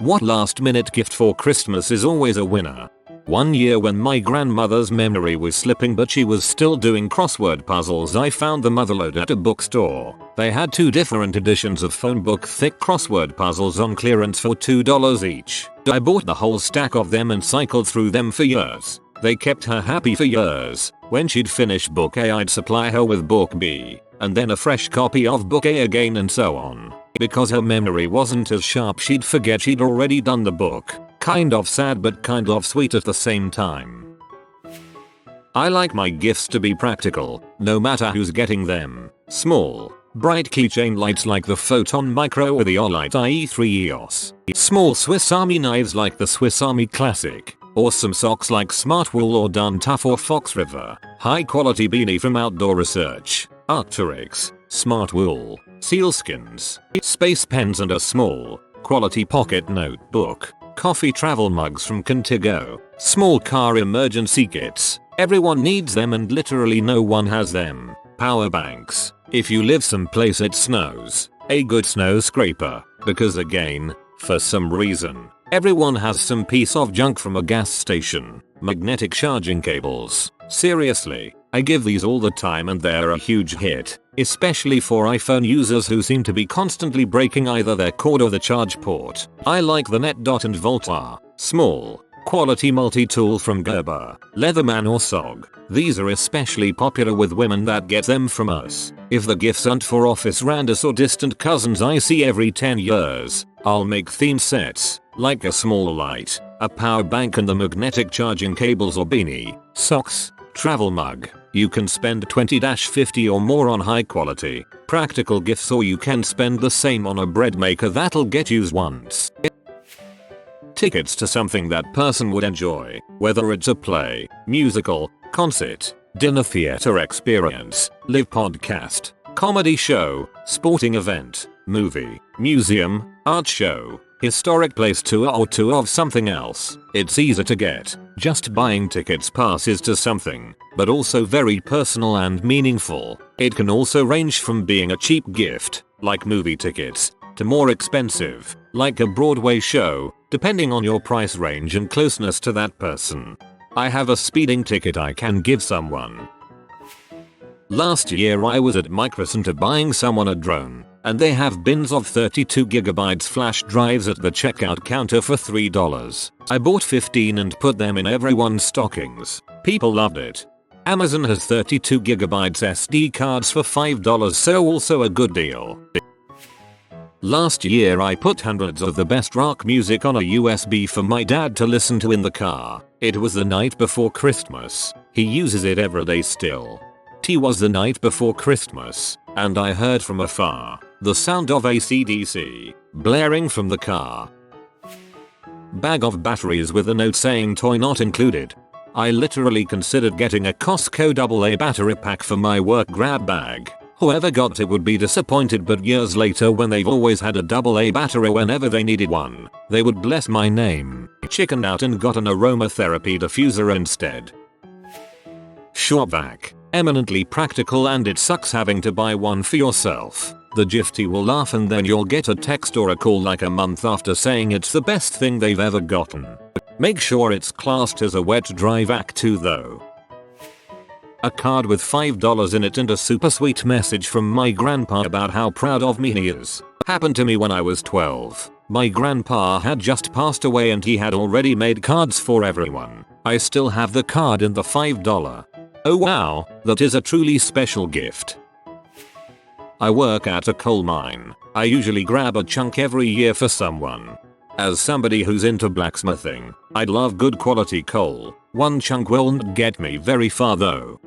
What last minute gift for Christmas is always a winner? One year when my grandmother's memory was slipping but she was still doing crossword puzzles, I found the motherlode at a bookstore. They had 2 different editions of phone book thick crossword puzzles on clearance for $2 each. I bought the whole stack of them and cycled through them for years. They kept her happy for years. When she'd finish book A, I'd supply her with book B, and then a fresh copy of book A again, and so on. Because her memory wasn't as sharp, she'd forget she'd already done the book. Kind of sad but kind of sweet at the same time. I like my gifts to be practical, no matter who's getting them. Small, bright keychain lights like the Photon Micro or the Olight IE3 EOS. Small Swiss Army knives like the Swiss Army Classic. Awesome socks like Smart Wool or Dun Tough or Fox River. High quality beanie from Outdoor Research. Arc'teryx. Smart Wool. Sealskins. Space pens and a small, quality pocket notebook. Coffee travel mugs from Contigo. Small car emergency kits. Everyone needs them and literally no one has them. Power banks. If you live someplace it snows, a good snow scraper. Because again, for some reason, everyone has some piece of junk from a gas station. Magnetic charging cables. Seriously, I give these all the time and they're a huge hit. Especially for iPhone users who seem to be constantly breaking either their cord or the charge port. I like the Net Dot and Voltar. Small, quality multi-tool from Gerber, Leatherman or SOG. These are especially popular with women that get them from us. If the gifts aren't for office randos or distant cousins I see every 10 years, I'll make theme sets, like a small light, a power bank and the magnetic charging cables or beanie, socks, travel mug. You can spend $20-50 or more on high quality, practical gifts, or you can spend the same on a bread maker that'll get used once. Tickets to something that person would enjoy, whether it's a play, musical, concert, dinner theater experience, live podcast, comedy show, sporting event, movie, museum, art show, historic place tour or tour of something else. It's easy to get. Just buying tickets passes to something, but also very personal and meaningful. It can also range from being a cheap gift, like movie tickets, to more expensive, like a Broadway show, depending on your price range and closeness to that person. I have a speeding ticket I can give someone. Last year I was at Microcenter buying someone a drone, and they have bins of 32GB flash drives at the checkout counter for $3. I bought 15 and put them in everyone's stockings. People loved it. Amazon has 32GB SD cards for $5, so also a good deal. Last year I put hundreds of the best rock music on a USB for my dad to listen to in the car. It was the night before Christmas. He uses it every day still. It was the night before Christmas, and I heard from afar the sound of AC/DC blaring from the car. Bag of batteries with a note saying toy not included. I literally considered getting a Costco AA battery pack for my work grab bag. Whoever got it would be disappointed, but years later when they've always had a AA battery whenever they needed one, they would bless my name. Chickened out and got an aromatherapy diffuser instead. Shop vac. Eminently practical, and it sucks having to buy one for yourself. The giftie will laugh and then you'll get a text or a call like a month after saying it's the best thing they've ever gotten. Make sure it's classed as a wet dry vac too though. A card with $5 in it and a super sweet message from my grandpa about how proud of me he is. Happened to me when I was 12. My grandpa had just passed away and he had already made cards for everyone. I still have the card in the $5. Oh wow, that is a truly special gift. I work at a coal mine. I usually grab a chunk every year for someone. As somebody who's into blacksmithing, I'd love good quality coal. One chunk won't get me very far though.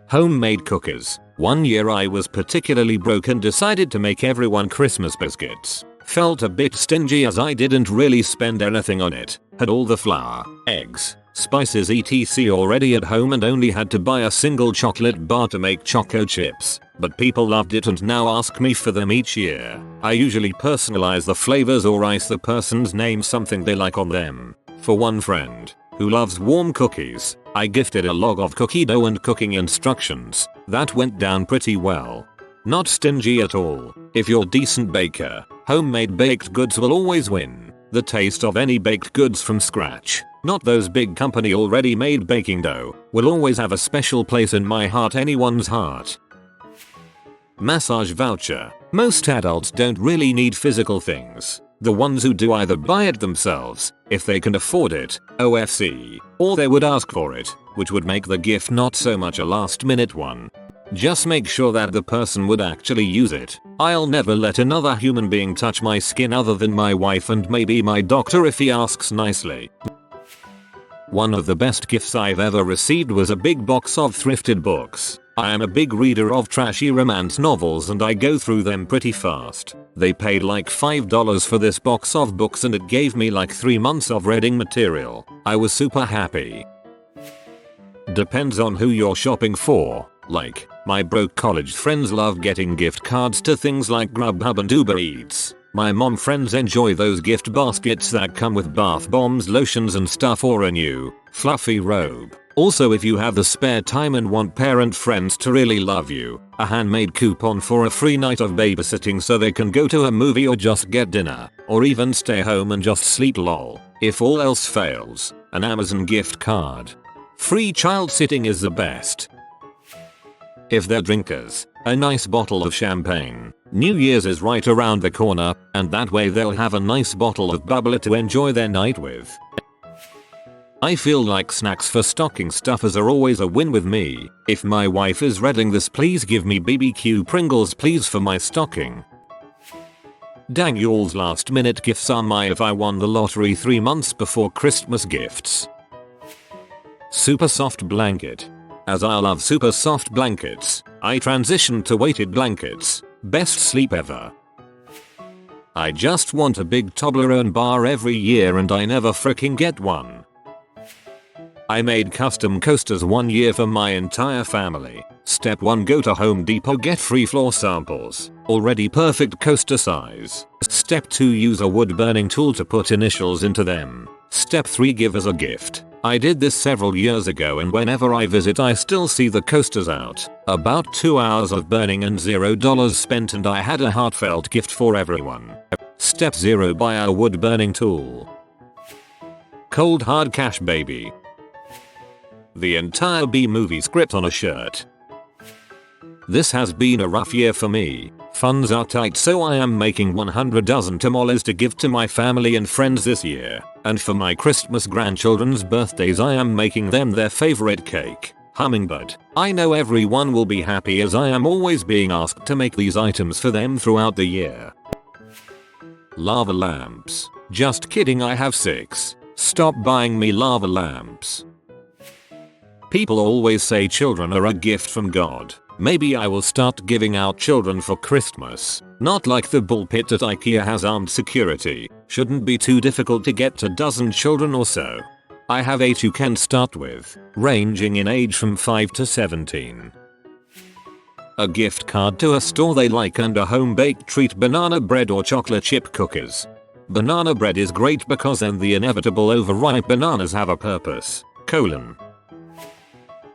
Homemade cookies. One year I was particularly broke and decided to make everyone Christmas biscuits. Felt a bit stingy as I didn't really spend anything on it. Had all the flour, eggs, spices etc already at home and only had to buy a single chocolate bar to make choco chips. But people loved it and now ask me for them each year. I usually personalize the flavors or ice the person's name something they like on them. For one friend who loves warm cookies, I gifted a log of cookie dough and cooking instructions. That went down pretty well. Not stingy at all. If you're a decent baker, Homemade baked goods will always win. The taste of any baked goods from scratch, not those big company already made baking dough, will always have a special place in my heart, anyone's heart. Massage voucher. Most adults don't really need physical things. The ones who do either buy it themselves, if they can afford it, OFC, or they would ask for it, which would make the gift not so much a last minute one. Just make sure that the person would actually use it. I'll never let another human being touch my skin other than my wife and maybe my doctor if he asks nicely. One of the best gifts I've ever received was a big box of thrifted books. I am a big reader of trashy romance novels and I go through them pretty fast. They paid like $5 for this box of books and it gave me like 3 months of reading material. I was super happy. Depends on who you're shopping for. Like, my broke college friends love getting gift cards to things like Grubhub and Uber Eats. My mom friends enjoy those gift baskets that come with bath bombs, lotions and stuff, or a new, fluffy robe. Also, if you have the spare time and want parent friends to really love you, a handmade coupon for a free night of babysitting so they can go to a movie or just get dinner, or even stay home and just sleep lol. If all else fails, an Amazon gift card. Free child sitting is the best. If they're drinkers, a nice bottle of champagne. New Year's is right around the corner, and that way they'll have a nice bottle of bubbler to enjoy their night with. I feel like snacks for stocking stuffers are always a win with me. If my wife is reading this, please give me BBQ Pringles please for my stocking. Dang, y'all's last minute gifts are my if I won the lottery 3 months before Christmas gifts. Super soft blanket. As I love super soft blankets, I transitioned to weighted blankets. Best sleep ever. I just want a big Toblerone bar every year and I never freaking get one. I made custom coasters 1 year for my entire family. Step 1, go to Home Depot, get free floor samples. Already perfect coaster size. Step 2, use a wood burning tool to put initials into them. Step 3, give as a gift. I did this several years ago and whenever I visit I still see the coasters out. About 2 hours of burning and $0 spent and I had a heartfelt gift for everyone. Step 0, buy a wood burning tool. Cold hard cash baby. The entire B-movie script on a shirt. This has been a rough year for me. Funds are tight, so I am making 100 dozen tamales to give to my family and friends this year. And for my Christmas grandchildren's birthdays I am making them their favorite cake, hummingbird. I know everyone will be happy as I am always being asked to make these items for them throughout the year. Lava lamps. Just kidding, I have 6. Stop buying me lava lamps. People always say children are a gift from God. Maybe I will start giving out children for Christmas. Not like the bull pit at IKEA has armed security. Shouldn't be too difficult to get a dozen children or so. I have 8 you can start with, ranging in age from 5 to 17. A gift card to a store they like and a home baked treat, banana bread or chocolate chip cookies. Banana bread is great because then the inevitable overripe bananas have a purpose, colon.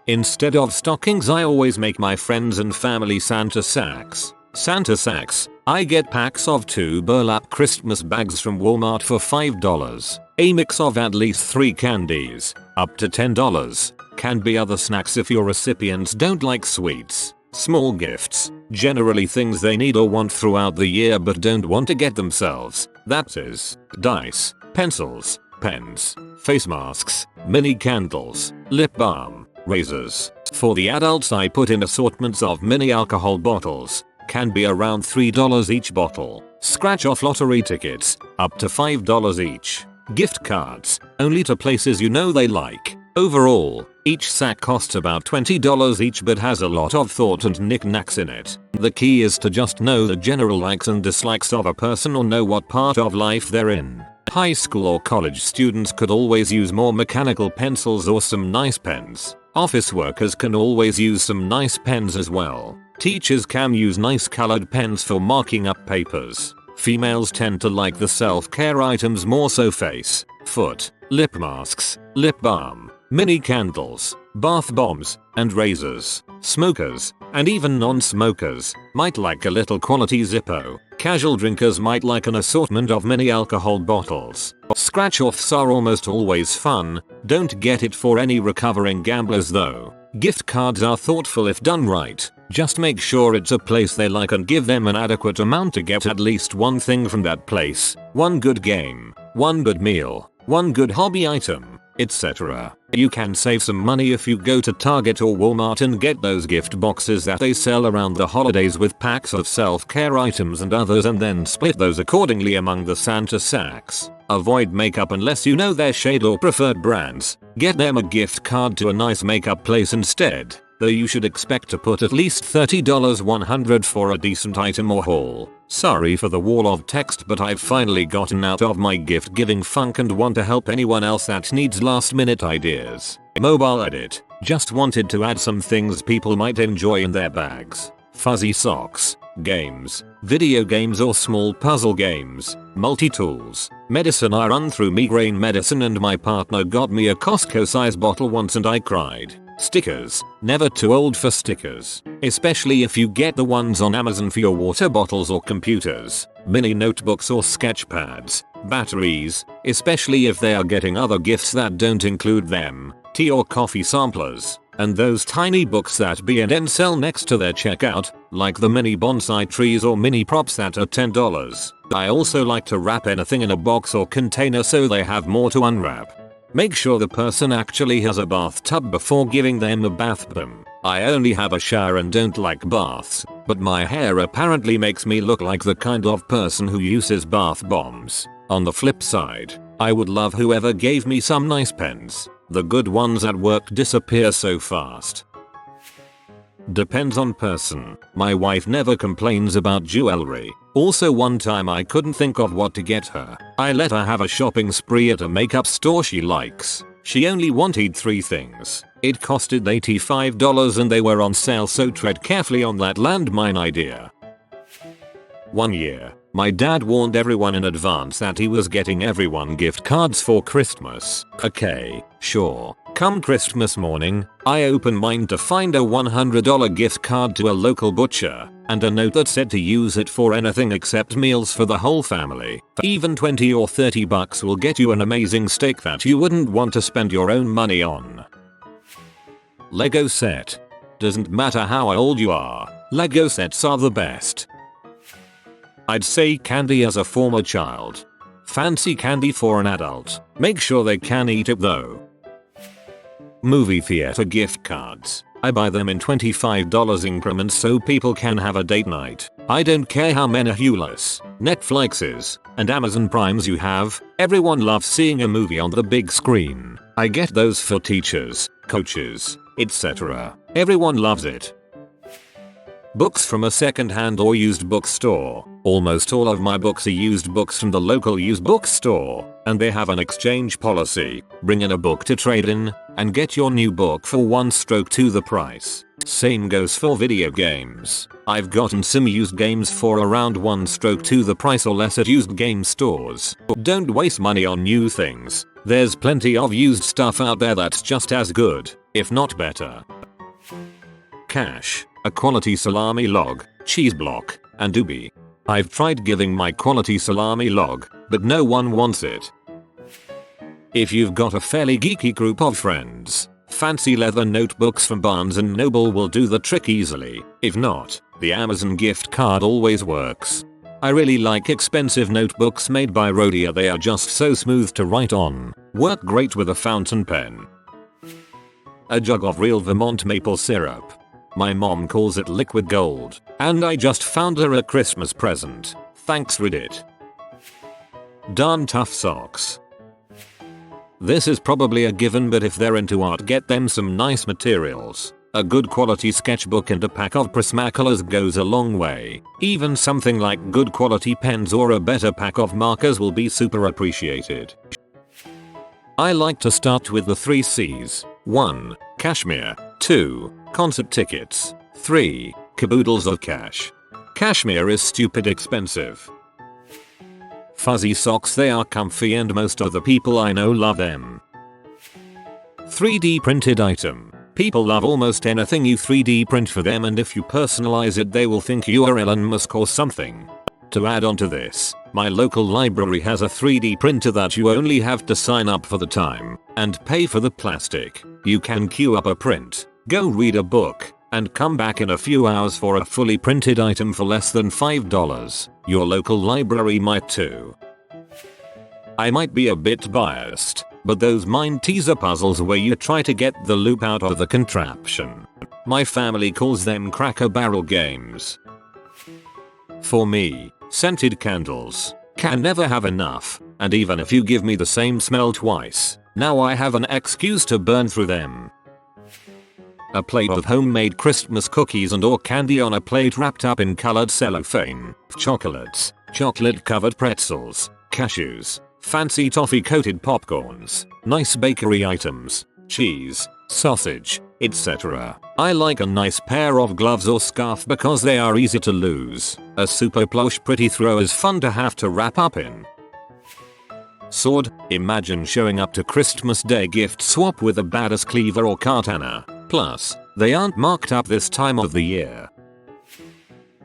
Instead of stockings I always make my friends and family Santa sacks. Santa sacks, I get packs of 2 burlap Christmas bags from Walmart for $5. A mix of at least 3 candies, up to $10. Can be other snacks if your recipients don't like sweets. Small gifts, generally things they need or want throughout the year but don't want to get themselves. That is, dice, pencils, pens, face masks, mini candles, lip balm, razors. For the adults I put in assortments of mini alcohol bottles. Can be around $3 each bottle. Scratch off lottery tickets, up to $5 each. Gift cards, only to places you know they like. Overall, each sack costs about $20 each but has a lot of thought and knickknacks in it. The key is to just know the general likes and dislikes of a person or know what part of life they're in. High school or college students could always use more mechanical pencils or some nice pens. Office workers can always use some nice pens as well. Teachers can use nice colored pens for marking up papers. Females tend to like the self-care items more, so face, foot, lip masks, lip balm, mini candles, bath bombs, and razors. Smokers, and even non-smokers, might like a little quality Zippo. Casual drinkers might like an assortment of mini alcohol bottles. Scratch-offs are almost always fun. Don't get it for any recovering gamblers though. Gift cards are thoughtful if done right. Just make sure it's a place they like and give them an adequate amount to get at least one thing from that place. One good game, one good meal, one good hobby item, etc. You can save some money if you go to Target or Walmart and get those gift boxes that they sell around the holidays with packs of self-care items and others, and then split those accordingly among the Santa sacks. Avoid makeup unless you know their shade or preferred brands. Get them a gift card to a nice makeup place instead, though you should expect to put at least $30 $100 for a decent item or haul. Sorry for the wall of text, but I've finally gotten out of my gift giving funk and want to help anyone else that needs last minute ideas. Mobile edit. Just wanted to add some things people might enjoy in their bags. Fuzzy socks, games, video games or small puzzle games, multi-tools, medicine. I run through migraine medicine and my partner got me a Costco size bottle once and I cried. Stickers. Never too old for stickers, especially if you get the ones on Amazon for your water bottles or computers. Mini notebooks or sketch pads. Batteries, especially if they are getting other gifts that don't include them. Tea or coffee samplers. And those tiny books that B&M sell next to their checkout, like the mini bonsai trees or mini props that are $10. I also like to wrap anything in a box or container so they have more to unwrap. Make sure the person actually has a bathtub before giving them a bath bomb. I only have a shower and don't like baths, but my hair apparently makes me look like the kind of person who uses bath bombs. On the flip side, I would love whoever gave me some nice pens. The good ones at work disappear so fast. Depends on person. My wife never complains about jewelry. Also, one time I couldn't think of what to get her. I let her have a shopping spree at a makeup store she likes. She only wanted 3 things. It costed $85 and they were on sale, so tread carefully on that landmine idea. One year, my dad warned everyone in advance that he was getting everyone gift cards for Christmas. Okay, sure. Come Christmas morning, I opened mine to find a $100 gift card to a local butcher, and a note that said to use it for anything except meals for the whole family. Even 20 or 30 bucks will get you an amazing steak that you wouldn't want to spend your own money on. Lego set. Doesn't matter how old you are, Lego sets are the best. I'd say candy as a former child. Fancy candy for an adult. Make sure they can eat it though. Movie theater gift cards. I buy them in $25 increments so people can have a date night. I don't care how many Humorous, Netflixes, and Amazon Primes you have, everyone loves seeing a movie on the big screen. I get those for teachers, coaches, etc. Everyone loves it. Books from a secondhand or used bookstore. Almost all of my books are used books from the local used bookstore, and they have an exchange policy. Bring in a book to trade in, and get your new book for 1/2 the price. Same goes for video games. I've gotten some used games for around 1/2 the price or less at used game stores. Don't waste money on new things. There's plenty of used stuff out there that's just as good, if not better. Cash. A quality salami log, cheese block, and doobie. I've tried giving my quality salami log, but no one wants it. If you've got a fairly geeky group of friends, fancy leather notebooks from Barnes & Noble will do the trick easily. If not, the Amazon gift card always works. I really like expensive notebooks made by Rhodia. They are just so smooth to write on. Work great with a fountain pen. A jug of real Vermont maple syrup. My mom calls it liquid gold, and I just found her a Christmas present. Thanks Reddit. Darn tough socks. This is probably a given, but if they're into art, get them some nice materials. A good quality sketchbook and a pack of Prismacolors goes a long way. Even something like good quality pens or a better pack of markers will be super appreciated. I like to start with the 3 C's. 1. Cashmere. 2. Concert tickets. 3. Caboodles of cash. Cashmere is stupid expensive. Fuzzy socks, they are comfy and most of the people I know love them. 3D printed item. People love almost anything you 3D print for them, and if you personalize it they will think you are Elon Musk or something. To add on to this, my local library has a 3D printer that you only have to sign up for the time and pay for the plastic. You can queue up a print, go read a book, and come back in a few hours for a fully printed item for less than $5. Your local library might too. I might be a bit biased, but those mind teaser puzzles where you try to get the loop out of the contraption. My family calls them Cracker Barrel games. For me, scented candles can never have enough, and even if you give me the same smell twice, now I have an excuse to burn through them. A plate of homemade Christmas cookies and or candy on a plate wrapped up in colored cellophane, chocolates, chocolate-covered pretzels, cashews, fancy toffee-coated popcorns, nice bakery items, cheese, sausage, etc. I like a nice pair of gloves or scarf because they are easy to lose. A super plush pretty throw is fun to have to wrap up in. Sword, imagine showing up to Christmas Day gift swap with a badass cleaver or katana. Plus, they aren't marked up this time of the year.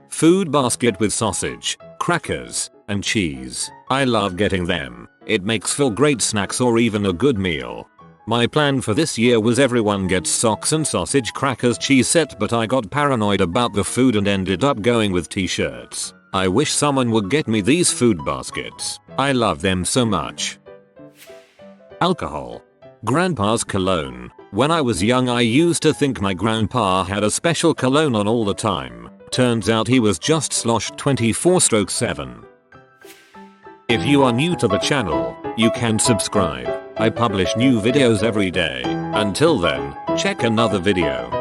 Food basket with sausage, crackers, and cheese. I love getting them. It makes for great snacks or even a good meal. My plan for this year was everyone gets socks and sausage crackers cheese set, but I got paranoid about the food and ended up going with t-shirts. I wish someone would get me these food baskets. I love them so much. Alcohol. Grandpa's cologne. When I was young I used to think my grandpa had a special cologne on all the time. Turns out he was just Slosh 24/7. If you are new to the channel, you can subscribe. I publish new videos every day. Until then, check another video.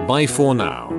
Bye for now.